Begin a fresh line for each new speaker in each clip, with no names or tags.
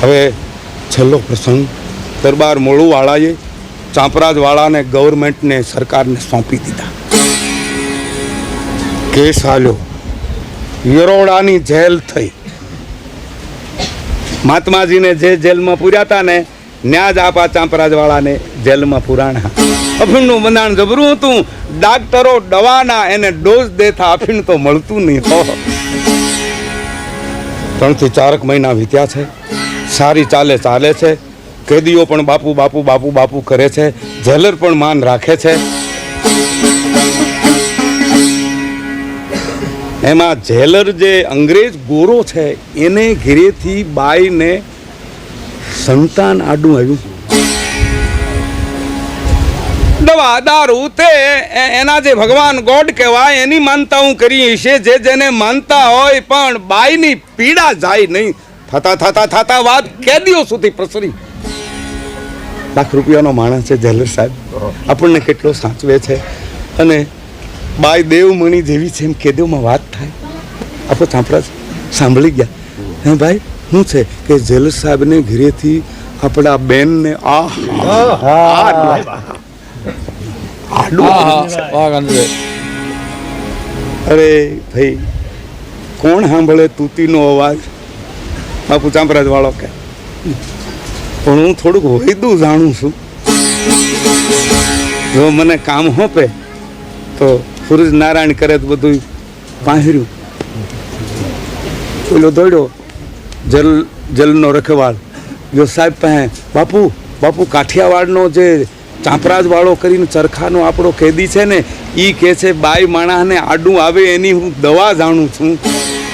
હવે છેલ્લો પ્રસંગ, દરબાર મોળુવાળાએ ચાંપરાજવાળાને ગવર્મેન્ટને સરકારને સોંપી દીધા. કેસ હાલ્યો, યરોડાની જેલ થઈ. મહાત્માજીને જે જેલમાં પૂર્યા હતા ને ન્યા જ આપા ચાંપરાજવાળાને જેલમાં પુરાણા. અફીણનું બંધાણ જબરું હતું. ડાક્ટરો દવાના એને ડોઝ દેતા, અફીણ તો મળતું નહીં. 3 થી 4 મહિના વીત્યા છે. સારી ચાલે છે. કેદીઓ પણ બાપુ બાપુ બાપુ બાપુ કરે છે. જેલર પણ માન રાખે છે. એમાં જેલર જે અંગ્રેજ ગોરો છે એને ઘેરેથી બાઈને સંતાન આડું આવ્યું. દવા દારૂ તે એના જે ભગવાન ગોડ કહેવાય એની માનતા હું કરી છે. જેને માનતા હોય પણ બાઈની પીડા જાય નહીં. થતા વાત કેદીઓ સુધી પ્રસરી. લાખ રૂપિયાનો માણસ છે જેલર સાહેબ. આપણને કેટલો સાચવે છે. અને બાઈ દેવમણી જેવી છે એમ કેદીઓમાં વાત થાય. આપણે ચાંપરા સાંભળી ગયા. હે ભાઈ શું છે કે જેલર સાહેબને ઘરેથી આપણા બેનને અરે ભાઈ કોણ સાંભળે તૂતીનો અવાજ? બાપુ ચાંપરાજ વાળો કે પણ હું થોડુંક વૈદું જાણું છું. જો મને કામ હોપે તો સૂરજ નારાયણ કરે તો બધું પાંહર્યું. પેલો દોડ્યો જેલનો રખેવાળ જો સાહેબ પાસે, બાપુ કાઠિયાવાડનો જે ચાંપરાજ વાળો કરીને ચરખાનો આપણો કેદી છે ને એ કે છે બાઈ માણસને આડું આવે એની હું દવા જાણું છું.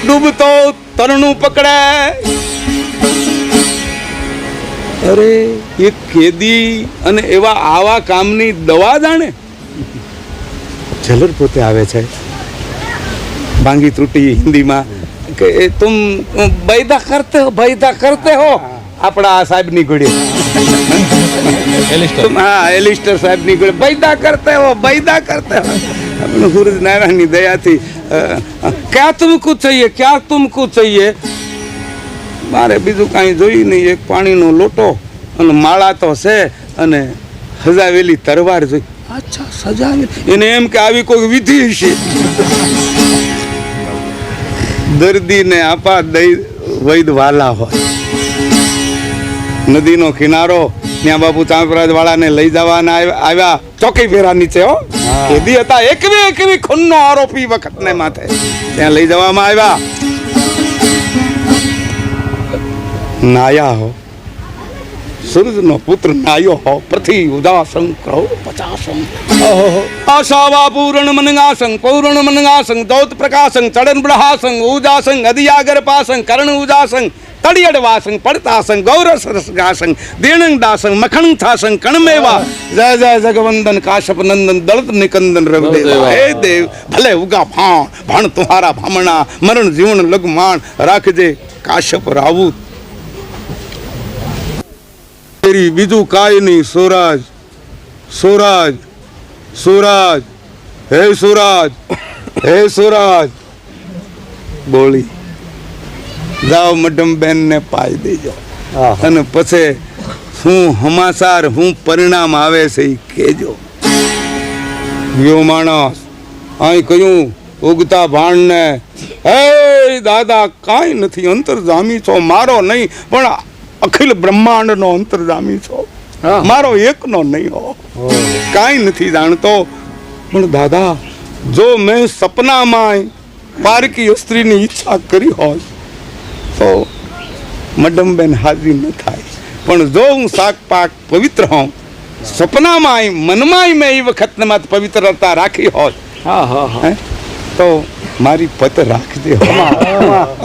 ડૂબતો તરણું પકડે. અરે એ કેદી અને એવા આવા કામની દવા જાણે. જેલર પોતે આવે છે ભાંગી ત્રુટી હિન્દીમાં કે તુમ બૈદા કરતે હો. આપણા સાહેબની ઘોડી એલિસ્ટર સાહેબની ઘોડી બૈદા કરતે હો. આપણે સૂરજ નારાયણની દયાથી ક્યાં તુમકુ चाहिए મારે બીજું કાંઈ જોઈ નહીં. એક પાણીનો લોટો અને માળા તો છે અને સજાવેલી તરવાર જોઈ. અચ્છા સજાવેલી. એને એમ કે આવી કોઈ વિધિ છે. દર્દીને આપા દઈ વૈદ વાલા હોય. નદીનો કિનારો ત્યાં બાપુ ચાંપરાજ વાળાને લઈ જવાના આવ્યા. ચોકી ફેરા નીચે હો કેદી હતા. એકવી ખૂનનો આરોપી વખતને માથે ત્યાં લઈ જવામાં આવ્યા. નાયા હો સૂરજનો પુત્ર નાયો હો. પૃથ્વી ઉદાસં કહો 50 આશાવા પૂરણ મનગાસં પૌરણ મનગાસં દૌત પ્રકાશં ચડન બ્રહાસં ઉજાસં અધિયાગર પાસં કરણ ઉજાસં તળિયડ વાસં પડતાસં ગૌરસ રસગાસં દેણંગ દાસં મખણ થાસં કણમેવા જય જય જગવંદન કાશ્યપ નંદન દળત નિકંદન રવિદેવ. હે દેવ ભલે ઉગા ભાણ તુહારા ભામણા મરણ જીવન લગમાણ રાખજે કાશ્યપ રાવુત. બીજું કાંઈ નહીં. સુરાજ હે સુરાજ બોલી જાઓ મડમ બેન ને પાઈ દેજો. અને પછી શું સમાચાર શું પરિણામ આવે છે એ કહેજો. ગયો માણસ અહીં કહ્યું ઉગતા ભાણ ને હે દાદા કાંઈ નથી. અંતરજામી છો મારો નહીં પણ અખિલ બ્રહ્માંડનો અંતરજામી છો. મારો એકનો નહીં હો. કાંઈ નથી જાણતો પણ દાદા જો મેં સપનામાં પારકી સ્ત્રીની ઈચ્છા કરી હોય તો મડમબેન હાજરી ન થાય. પણ જો હું શાક પાક પવિત્ર હોઉં સપનામાં મનમાં મેં એ વખતમાં પવિત્રતા રાખી હોય તો મારી પત રાખજે.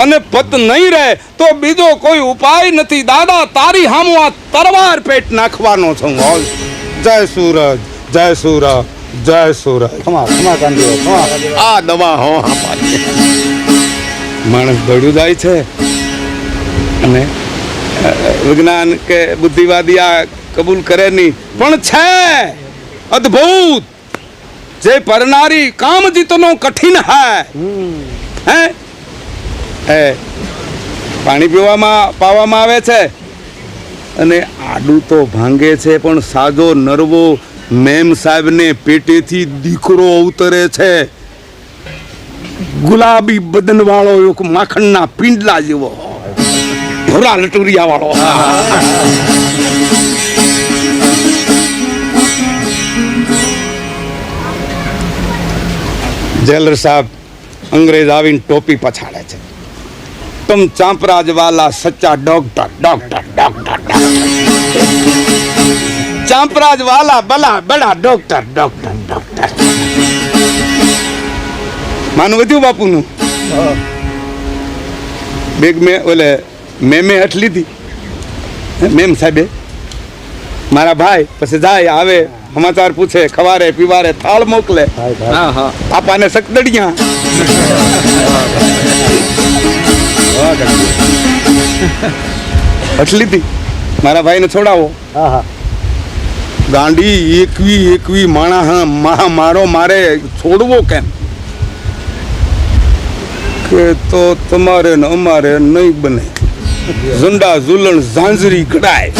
અને પત નહીં રહે તો બીજો કોઈ ઉપાય નથી. દાદા તારી હામું આ તરવાર પેટ નાખવાનો છું. જય સુરજ. આ દવા હો માણસ દોડ્યું જાય છે. અને વિજ્ઞાન કે બુદ્ધિવાદી આ કબૂલ કરે નહીં પણ છે અદ્ભુત. જે પરનારી કામ જીતનો કઠિન હે પાણી પાવામાં આવે છે અને આડું તો ભાંગે છે પણ સાજો નરવો મેમ સાહેબને પેટેથી દીકરો અવતરે છે, ગુલાબી બદન વાળો એક માખણના પિંડલા જેવો, ભૂરા લટુરિયા વાળો. જેલર સાહેબ અંગ્રેજ આવીને ટોપી પછાડે છે. तुम चांपराज वाला सच्चा डॉक्टर डॉक्टर डॉक्टर चांपराज वाला बड़ा बड़ा डॉक्टर डॉक्टर डॉक्टर. માનું વધ્યું બાપુનું. બેગ મેં ઓલે મેમે હઠ લીધી, મેમ સાહેબે મારા ભાઈ પછી જાય આવે સમાચાર પૂછે, ખવારે પીવારે થાળ મોકલે. હા હા પાપાને સકદડિયા. હઠ લીધી, મારા ભાઈને છોડાવો. ગાંડી એકવી માણા મારો મારે છોડવો કેમ? કે તો તમારે ને અમારે નહીં બને, ઝંડા ઝુલણ ઝાંઝરી કડાય.